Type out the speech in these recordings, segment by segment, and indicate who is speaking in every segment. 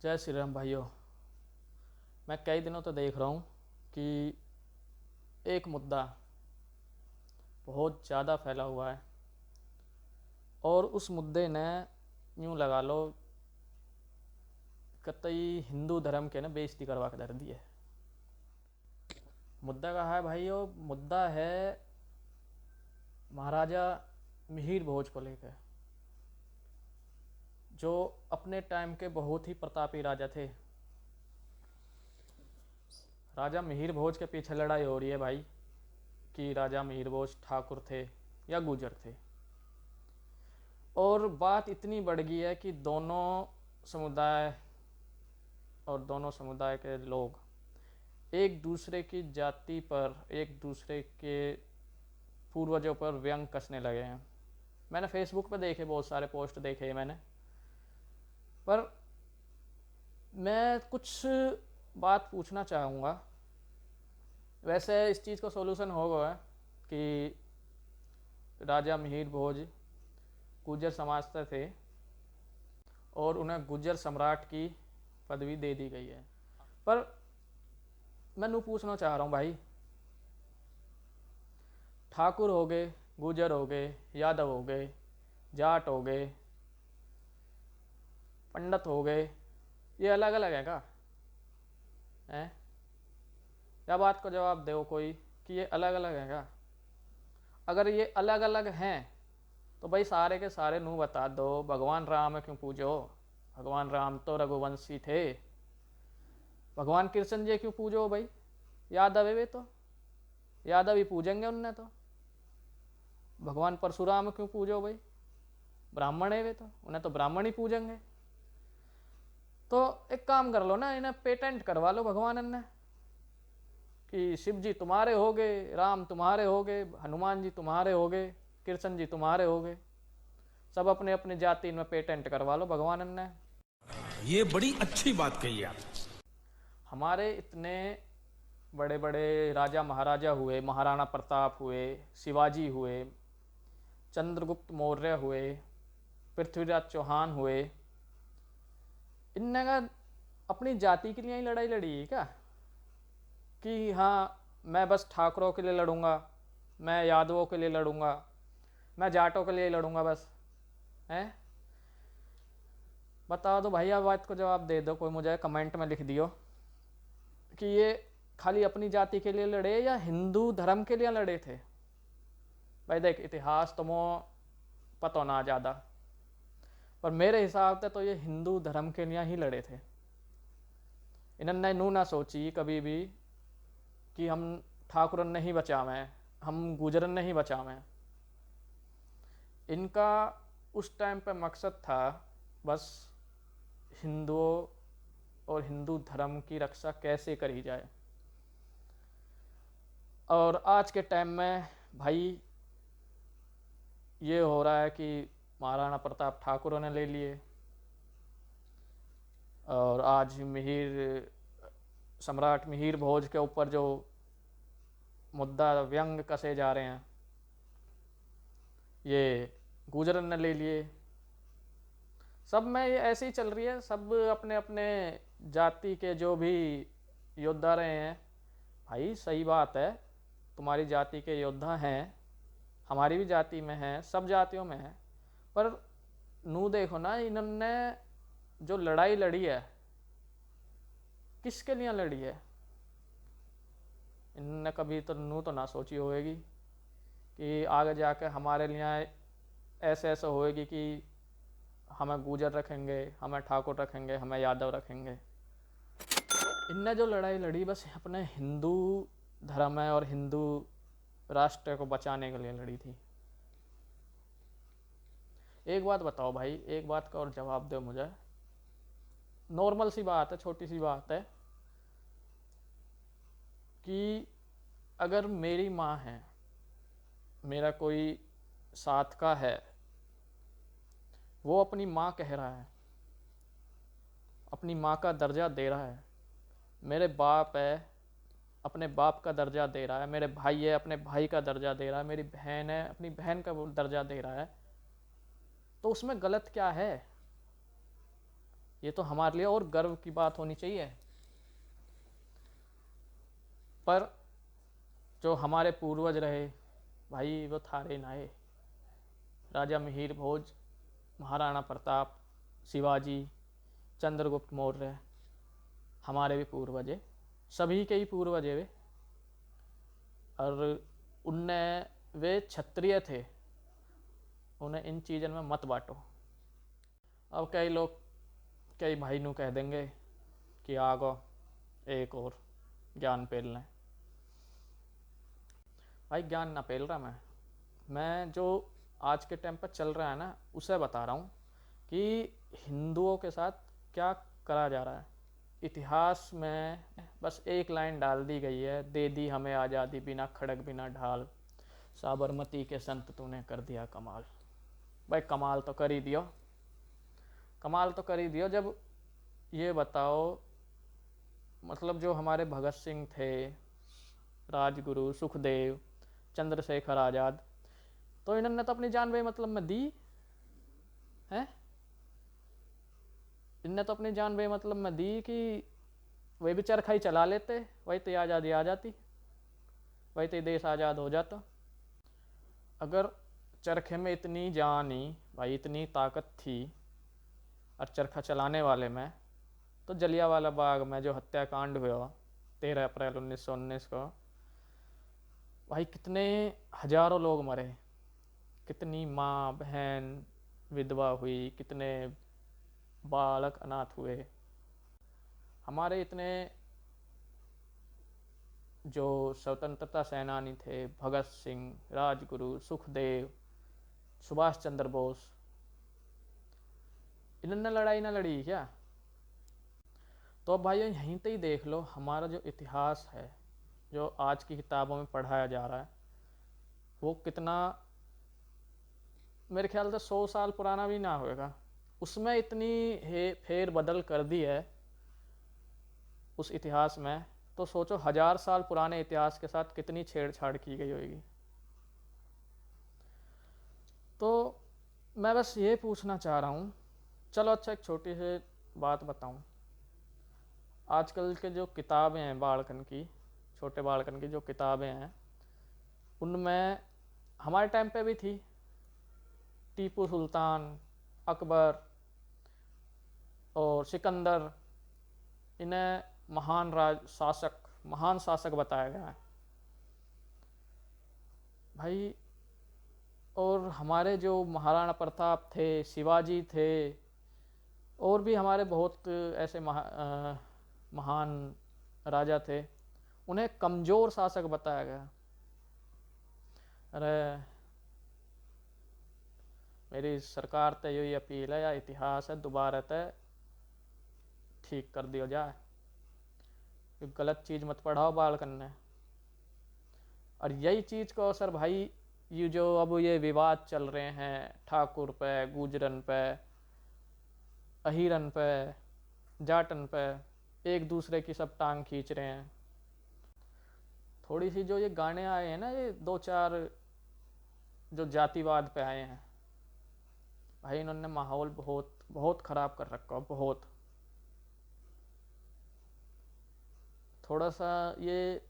Speaker 1: जय श्री राम भाइयों। मैं कई दिनों तो देख रहा हूँ कि एक मुद्दा बहुत ज़्यादा फैला हुआ है और उस मुद्दे ने यूँ लगा लो कतई हिंदू धर्म के ना बेइज्जती करवा के धर दी है। मुद्दा का है भाइयों, मुद्दा है महाराजा मिहिर भोज को लेकर, जो अपने टाइम के बहुत ही प्रतापी राजा थे। राजा मिहिर भोज के पीछे लड़ाई हो रही है भाई कि राजा मिहिर भोज ठाकुर थे या गुजर थे, और बात इतनी बढ़ गई है कि दोनों समुदाय और दोनों समुदाय के लोग एक दूसरे की जाति पर, एक दूसरे के पूर्वजों पर व्यंग कसने लगे हैं। मैंने फेसबुक पर देखे, बहुत सारे पोस्ट देखे मैंने, पर मैं कुछ बात पूछना चाहूँगा। वैसे इस चीज़ का सॉल्यूशन होगा कि राजा मिहिर भोज गुर्जर समाज से थे और उन्हें गुर्जर सम्राट की पदवी दे दी गई है। पर मैं नू पूछना चाह रहा हूँ भाई, ठाकुर हो गए, गुर्जर हो गए, यादव हो गए, जाट हो गए, पंडित हो गए, ये अलग अलग है क्या? हैं? या बात को जवाब दो कोई कि ये अलग अलग है क्या? अगर ये अलग अलग हैं तो भाई सारे के सारे नू बता दो, भगवान राम क्यों पूजो? भगवान राम तो रघुवंशी थे। भगवान कृष्ण जी क्यों पूजो भाई? यादव है वे तो, यादव ही पूजेंगे उनने तो। भगवान परशुराम क्यों पूजो भाई? ब्राह्मण है वे तो, उन्हें तो ब्राह्मण ही पूजेंगे। तो एक काम कर लो ना, इन्हें पेटेंट करवा लो भगवान ने कि शिव जी तुम्हारे हो गए, राम तुम्हारे हो गए, हनुमान जी तुम्हारे हो गए, कृष्ण जी तुम्हारे हो गए। सब अपने अपने जाति में पेटेंट करवा लो भगवान ने।
Speaker 2: ये बड़ी अच्छी बात कही आप।
Speaker 1: हमारे इतने बड़े बड़े राजा महाराजा हुए, महाराणा प्रताप हुए, शिवाजी हुए, चंद्रगुप्त मौर्य हुए, पृथ्वीराज चौहान हुए, इनने का अपनी जाति के लिए ही लड़ाई लड़ी है क्या? कि हाँ मैं बस ठाकुरों के लिए लड़ूंगा, मैं यादवों के लिए लड़ूंगा, मैं जाटों के लिए लड़ूंगा बस। हैं? बता दो भैया, बात को जवाब दे दो, कोई मुझे कमेंट में लिख दियो कि ये खाली अपनी जाति के लिए लड़े या हिंदू धर्म के लिए लड़े थे। भाई देख, इतिहास तो मो पता ना ज़्यादा, पर मेरे हिसाब से तो ये हिंदू धर्म के लिए ही लड़े थे। इन्होंने नू ना सोची कभी भी कि हम ठाकुरन नहीं बचावें, हम गुजरन नहीं बचावें। इनका उस टाइम पे मकसद था बस हिंदुओं और हिंदू धर्म की रक्षा कैसे करी जाए। और आज के टाइम में भाई ये हो रहा है कि महाराणा प्रताप ठाकुरों ने ले लिए, और आज मिहिर सम्राट मिहिर भोज के ऊपर जो मुद्दा व्यंग कसे जा रहे हैं ये गुजरन ने ले लिए। सब में ये ऐसे ही चल रही है, सब अपने अपने जाति के जो भी योद्धा रहे हैं। भाई सही बात है, तुम्हारी जाति के योद्धा हैं, हमारी भी जाति में हैं, सब जातियों में हैं, पर नू देखो ना, इन्होंने जो लड़ाई लड़ी है किसके लिए लड़ी है? इन्होंने कभी तो नू तो ना सोची होगी कि आगे जाकर हमारे लिए ऐसे ऐसे होएगी कि हमें गुजर रखेंगे, हमें ठाकुर रखेंगे, हमें यादव रखेंगे। इनने जो लड़ाई लड़ी बस अपने हिंदू धर्म है और हिंदू राष्ट्र को बचाने के लिए लड़ी थी। एक बात बताओ भाई, एक बात का और जवाब दो मुझे, नॉर्मल सी बात है, छोटी सी बात है कि अगर मेरी माँ है, मेरा कोई साथ का है, वो अपनी माँ कह रहा है, अपनी माँ का दर्जा दे रहा है, मेरे बाप है अपने बाप का दर्जा दे रहा है, मेरे भाई है अपने भाई का दर्जा दे रहा है, मेरी बहन है अपनी बहन का दर्जा दे रहा है, तो उसमें गलत क्या है? ये तो हमारे लिए और गर्व की बात होनी चाहिए। पर जो हमारे पूर्वज रहे भाई, वो थारे नाए, राजा मिहिर भोज, महाराणा प्रताप, शिवाजी, चंद्रगुप्त मौर्य, हमारे भी पूर्वज है, सभी के ही पूर्वज है वे। और उनने, वे क्षत्रिय थे, उन्हें इन चीज़न में मत बांटो। अब कई लोग, कई भाई नू कह देंगे कि आगो एक और ज्ञान पेल लें। भाई ज्ञान ना पेल रहा मैं जो आज के टाइम पर चल रहा है ना, उसे बता रहा हूँ कि हिंदुओं के साथ क्या करा जा रहा है। इतिहास में बस एक लाइन डाल दी गई है, दे दी हमें आज़ादी बिना खड़ग बिना ढाल, साबरमती के संत तूने कर दिया कमाल। भाई कमाल तो कर ही दियो, कमाल तो कर ही दियो। जब ये बताओ, मतलब जो हमारे भगत सिंह थे, राजगुरु, सुखदेव, चंद्रशेखर आज़ाद, तो इन्होंने तो अपनी जान बेमतलब में दी है। इनने तो अपनी जान बेमतलब में दी कि वही भी चरखा ही चला लेते, वही तो आज़ादी आ जाती, वही तो देश आज़ाद हो जाता। अगर चरखे में इतनी जान ही भाई, इतनी ताकत थी और चरखा चलाने वाले में, तो जलियांवाला बाग में जो हत्याकांड हुआ 13 अप्रैल 1919 को, भाई कितने हजारों लोग मरे, कितनी माँ बहन विधवा हुई, कितने बालक अनाथ हुए। हमारे इतने जो स्वतंत्रता सेनानी थे, भगत सिंह, राजगुरु, सुखदेव, सुभाष चंद्र बोस, इन्होंने लड़ाई ना लड़ी क्या? तो अब भाइयों यहीं से ही देख लो, हमारा जो इतिहास है, जो आज की किताबों में पढ़ाया जा रहा है, वो कितना, मेरे ख्याल से 100 साल पुराना भी ना होगा। उसमें इतनी फेर बदल कर दी है उस इतिहास में, तो सोचो 1000 साल पुराने इतिहास के साथ कितनी छेड़छाड़ की गई होगी। तो मैं बस ये पूछना चाह रहा हूँ, चलो अच्छा एक छोटी सी बात बताऊँ। आजकल के जो किताबें हैं बालकन की, छोटे बालकन की जो किताबें हैं, उनमें हमारे टाइम पे भी थी, टीपू सुल्तान, अकबर और सिकंदर, इन्हें महान शासक बताया गया है भाई। और हमारे जो महाराणा प्रताप थे, शिवाजी थे, और भी हमारे बहुत ऐसे महान राजा थे, उन्हें कमज़ोर शासक बताया गया। अरे मेरी सरकार ते यही अपील है, या इतिहास है दोबारा ते ठीक कर दिया जाए, गलत चीज़ मत पढ़ाओ बालकन ने। और यही चीज़ को असर भाई, ये जो अब ये विवाद चल रहे हैं ठाकुर पे, गुजरन पे, अहिरन पे, जाटन पे, एक दूसरे की सब टांग खींच रहे हैं। थोड़ी सी जो ये गाने आए हैं ना, ये 2-4 जो जातिवाद पे आए हैं भाई, इन्होंने माहौल बहुत बहुत ख़राब कर रखा है, बहुत। थोड़ा सा ये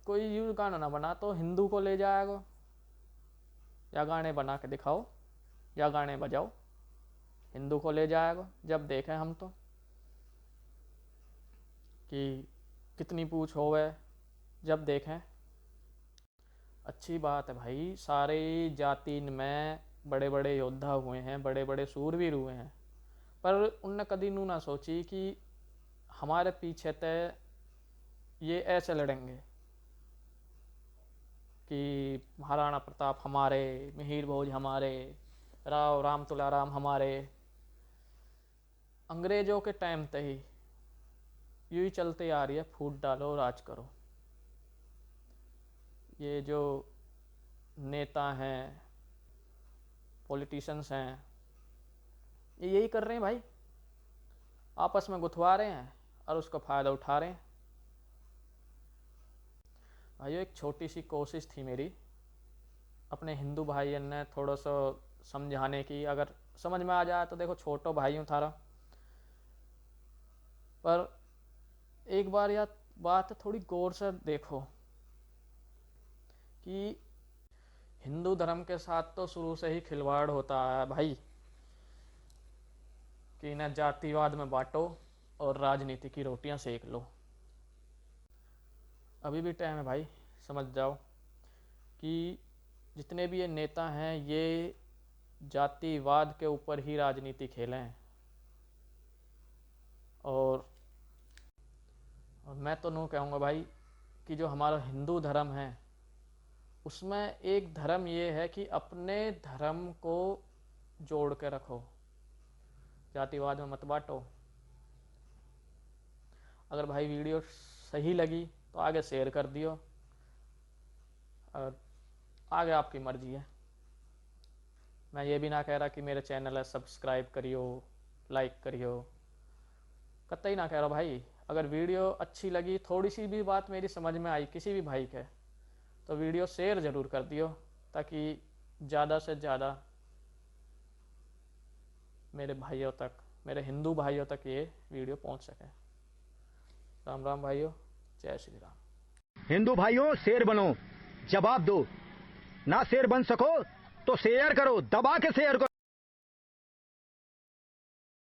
Speaker 1: कोई यूँ गाना ना बना तो हिंदू को ले जाएगा, या गाने बना के दिखाओ, या गाने बजाओ, हिंदू को ले जाएगा। जब देखें हम तो कि कितनी पूछ होवे, जब देखें। अच्छी बात है भाई, सारे जाति में बड़े बड़े योद्धा हुए हैं, बड़े बड़े सूरवीर हुए हैं, पर उनने कभी नू ना सोची कि हमारे पीछे तय ये ऐसे लड़ेंगे कि महाराणा प्रताप हमारे, मिहिर भोज हमारे, राव राम तुलाराम हमारे। अंग्रेज़ों के टाइम तक ही यूँ ही चलते आ रही है, फूट डालो राज करो। ये जो नेता हैं, पॉलिटिशियंस हैं, ये यही कर रहे हैं भाई, आपस में गुथवा रहे हैं और उसका फ़ायदा उठा रहे हैं। भाइयों एक छोटी सी कोशिश थी मेरी अपने हिंदू भाइयों ने थोड़ा सा समझाने की, अगर समझ में आ जाए तो देखो, छोटो भाई हूँ थारा, पर एक बार यह बात थोड़ी गौर से देखो कि हिंदू धर्म के साथ तो शुरू से ही खिलवाड़ होता है भाई, कि इन्हें जातिवाद में बांटो और राजनीति की रोटियां सेक लो। अभी भी टाइम है भाई, समझ जाओ कि जितने भी ये नेता हैं ये जातिवाद के ऊपर ही राजनीति खेले हैं। और मैं तो नो कहूँगा भाई कि जो हमारा हिंदू धर्म है उसमें एक धर्म ये है कि अपने धर्म को जोड़ के रखो, जातिवाद में मत बांटो। अगर भाई वीडियो सही लगी तो आगे शेयर कर दियो, और आगे आपकी मर्जी है। मैं ये भी ना कह रहा कि मेरे चैनल है सब्सक्राइब करियो, लाइक करियो, कतई ना कह रहा भाई। अगर वीडियो अच्छी लगी, थोड़ी सी भी बात मेरी समझ में आई किसी भी भाई के, तो वीडियो शेयर ज़रूर कर दियो, ताकि ज़्यादा से ज़्यादा मेरे भाइयों तक, मेरे हिंदू भाइयों तक ये वीडियो पहुंच सके। राम राम भाइयों, जय श्री राम।
Speaker 3: हिंदू भाइयों शेर बनो, जवाब दो। ना शेर बन सको तो शेयर करो, दबा के शेयर करो।